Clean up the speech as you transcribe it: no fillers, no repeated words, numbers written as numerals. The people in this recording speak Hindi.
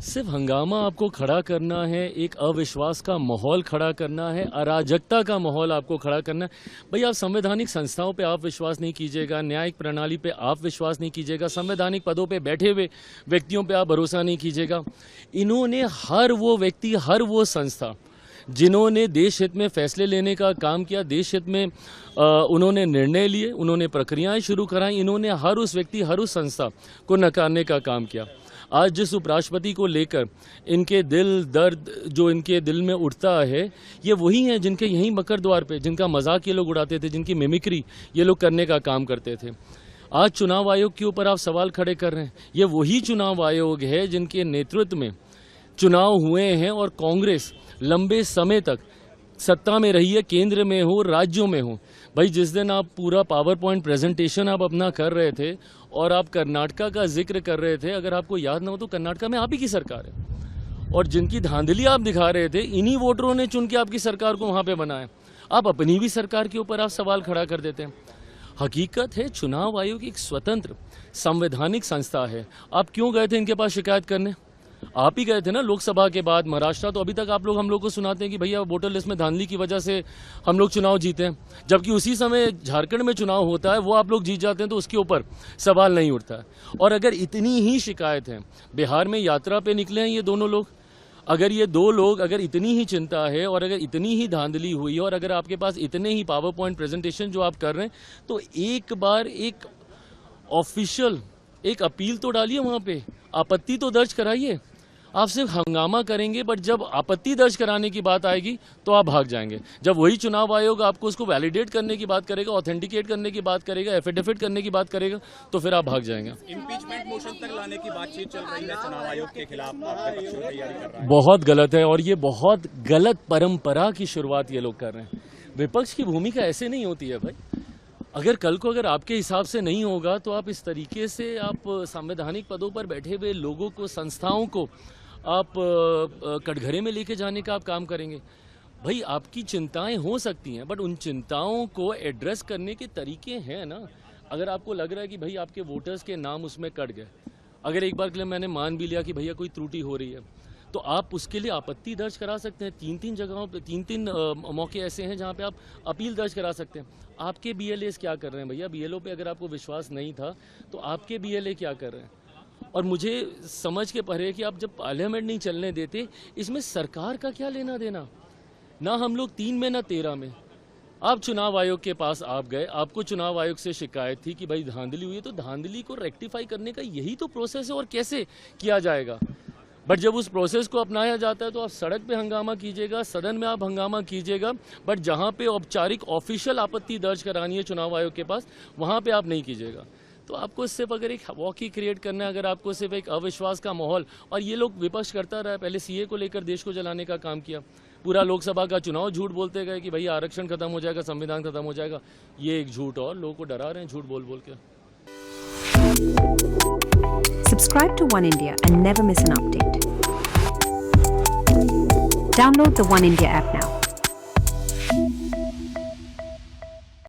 सिर्फ हंगामा आपको खड़ा करना है, एक अविश्वास का माहौल खड़ा करना है, अराजकता का माहौल आपको खड़ा करना है। भाई आप संवैधानिक संस्थाओं पे आप विश्वास नहीं कीजिएगा, न्यायिक प्रणाली पे आप विश्वास नहीं कीजिएगा, संवैधानिक पदों पे बैठे हुए व्यक्तियों पे आप भरोसा नहीं कीजिएगा। इन्होंने हर वो व्यक्ति, हर वो संस्था जिन्होंने देश हित में फैसले लेने का काम किया, देश हित में उन्होंने निर्णय लिए, उन्होंने प्रक्रियाएं शुरू कराई, इन्होंने हर उस व्यक्ति, हर उस संस्था को नकारने का काम किया। आज जिस उपराष्ट्रपति को लेकर इनके दिल दर्द जो इनके दिल में उठता है, ये वही हैं जिनके यहीं मकर द्वार पे, जिनका मजाक ये लोग उड़ाते थे, जिनकी मिमिक्री ये लोग करने का काम करते थे। आज चुनाव आयोग के ऊपर आप सवाल खड़े कर रहे हैं। ये वही चुनाव आयोग है जिनके नेतृत्व में चुनाव हुए हैं और कांग्रेस लंबे समय तक सत्ता में रही है, केंद्र में हो, राज्यों में हो। भाई जिस दिन आप पूरा पावर पॉइंट प्रेजेंटेशन आप अपना कर रहे थे और आप कर्नाटका का जिक्र कर रहे थे, अगर आपको याद ना हो तो कर्नाटका में आप ही की सरकार है और जिनकी धांधली आप दिखा रहे थे, इन्हीं वोटरों ने चुन के आपकी सरकार को वहां पे बनाया। आप अपनी भी सरकार के ऊपर आप सवाल खड़ा कर देते हैं। हकीकत है चुनाव आयोग एक स्वतंत्र संवैधानिक संस्था है। आप क्यों गए थे इनके पास शिकायत करने? आप ही गए थे ना लोकसभा के बाद महाराष्ट्र। तो अभी तक आप लोग हम लोग को सुनाते हैं कि भैया वोटर लिस्ट में धांधली की वजह से हम लोग चुनाव जीते हैं, जबकि उसी समय झारखंड में चुनाव होता है, वो आप लोग जीत जाते हैं तो उसके ऊपर सवाल नहीं उठता है। और अगर इतनी ही शिकायत है, बिहार में यात्रा पे निकले हैं ये दोनों लोग, अगर ये दो लोग, अगर इतनी ही चिंता है और अगर इतनी ही धांधली हुई और अगर आपके पास इतने ही पावर पॉइंट प्रेजेंटेशन जो आप कर रहे हैं, तो एक बार एक ऑफिशियल एक अपील तो डालिए, वहां पे आपत्ति तो दर्ज कराइए। आप सिर्फ हंगामा करेंगे, बट जब आपत्ति दर्ज कराने की बात आएगी तो आप भाग जाएंगे। जब वही चुनाव आयोग आपको उसको वैलिडेट करने की बात करेगा, ऑथेंटिकेट करने की बात करेगा, एफिडेविट करने की बात करेगा, तो फिर आप भाग जाएंगे। इम्पीचमेंट मोशन तक लाने की बातचीत चल रही है चुनाव आयोग के खिलाफ, तैयारी कर रहा है। बहुत गलत है और ये बहुत गलत परंपरा की शुरुआत ये लोग कर रहे हैं। विपक्ष की भूमिका ऐसे नहीं होती है भाई। अगर कल को अगर आपके हिसाब से नहीं होगा तो आप इस तरीके से आप संवैधानिक पदों पर बैठे हुए लोगों को, संस्थाओं को आप कटघरे में लेके जाने का आप काम करेंगे। भाई आपकी चिंताएं हो सकती हैं, बट उन चिंताओं को एड्रेस करने के तरीके हैं ना। अगर आपको लग रहा है कि भाई आपके वोटर्स के नाम उसमें कट गए, अगर एक बार के लिए मैंने मान भी लिया कि भैया कोई त्रुटि हो रही है, तो आप उसके लिए आपत्ति दर्ज करा सकते हैं। तीन जगहों पे तीन मौके ऐसे हैं जहां पे आप अपील दर्ज करा सकते हैं। आपके बीएलएस क्या कर रहे हैं भैया? बीएलओ पे अगर आपको विश्वास नहीं था तो आपके बीएलए क्या कर रहे हैं? और मुझे समझ के परे कि आप जब पार्लियामेंट नहीं चलने देते, इसमें सरकार का क्या लेना देना? ना हम लोग 3 में ना 13 में। आप चुनाव आयोग के पास आप गए, आपको चुनाव आयोग से शिकायत थी कि भाई धांधली हुई है, तो धांधली को रेक्टिफाई करने का यही तो प्रोसेस है और कैसे किया जाएगा। बट जब उस प्रोसेस को अपनाया जाता है तो आप सड़क पे हंगामा कीजिएगा, सदन में आप हंगामा कीजिएगा, बट जहां पे औपचारिक ऑफिशियल आपत्ति दर्ज करानी है चुनाव आयोग के पास, वहां पे आप नहीं कीजिएगा। तो आपको सिर्फ अगर एक वॉकी क्रिएट करना है, अगर आपको सिर्फ एक अविश्वास का माहौल, और ये लोग विपक्ष करता रहा, पहले सीए को लेकर देश को जलाने का काम किया, पूरा लोकसभा का चुनाव झूठ बोलते गए कि भैया आरक्षण खत्म हो जाएगा, संविधान खत्म हो जाएगा। ये एक झूठ और लोगों को डरा रहे हैं झूठ बोल बोल के। Subscribe to One India and never miss an update. Download the One India app now.